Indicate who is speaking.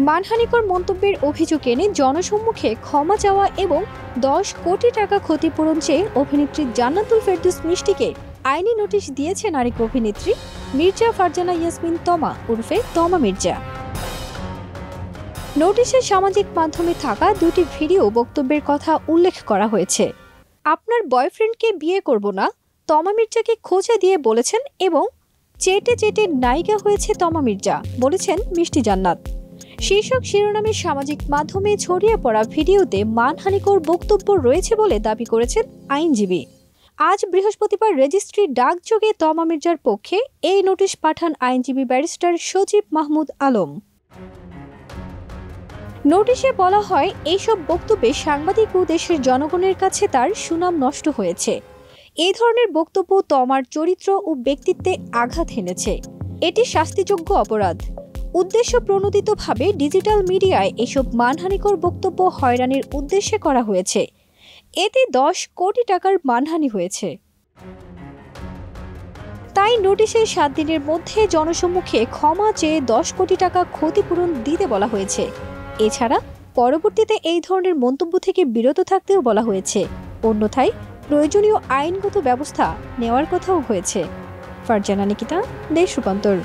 Speaker 1: মানহানিকর মন্তব্যের অভিযোগ এনে জনসম্মুখে ক্ষমা চাওয়া এবং 10 কোটি টাকা ক্ষতিপূরণ চেয়ে অভিনেত্রী জান্নাতুল ফেরদৌস মিষ্টিকে আইনি নোটিশ দিয়েছে নারী অভিনেত্রী মির্জা ফারজানা ইয়াসমিন তমা উর্ফে তমা মির্জা। নোটিশে সামাজিক মাধ্যমে থাকা দুটি ভিডিও বক্তব্যের কথা উল্লেখ করা হয়েছে। আপনার বয়ফ্রেন্ডকে বিয়ে করব না, তমা মির্জাকে খোঁচা দিয়ে বলেছেন এবং চেটে চেটে নায়িকা হয়েছে তমা মির্জা, বলেছেন মিষ্টি জান্নাত। শীর্ষক শিরোনামে সামাজিক মাধ্যমে ছড়িয়ে পড়া ভিডিওতে মানহানিকর বক্তব্য রয়েছে বলে দাবি করেছেন আইনজীবী। আজ বৃহস্পতিবার রেজিস্ট্রি ডাকযোগে তমা মির্জার পক্ষে এই নোটিশ পাঠান আইনজীবী ব্যারিস্টার সজীব মাহমুদ আলম। নোটিশে বলা হয়, এইসব বক্তব্যে সাংবাদিক ও দেশের জনগণের কাছে তার সুনাম নষ্ট হয়েছে। এই ধরনের বক্তব্য তমার চরিত্র ও ব্যক্তিত্বে আঘাত হেনেছে। এটি শাস্তিযোগ্য অপরাধ। উদ্দেশ্য প্রণোদিতভাবে ডিজিটাল মিডিয়ায় এসব মানহানিকর বক্তব্য হয়রানির উদ্দেশ্যে করা হয়েছে। এতে 10 কোটি টাকার মানহানি হয়েছে। তাই নোটিশে 7 দিনের মধ্যে জনসম্মুখে ক্ষমা চেয়ে 10 কোটি টাকা ক্ষতিপূরণ দিতে বলা হয়েছে। এছাড়া পরবর্তীতে এই ধরনের মন্তব্য থেকে বিরত থাকতেও বলা হয়েছে। অন্যথায় প্রয়োজনীয় আইনগত ব্যবস্থা নেওয়ার কথাও হয়েছে। ফারজানা নিকিতা, দেশ রূপান্তর।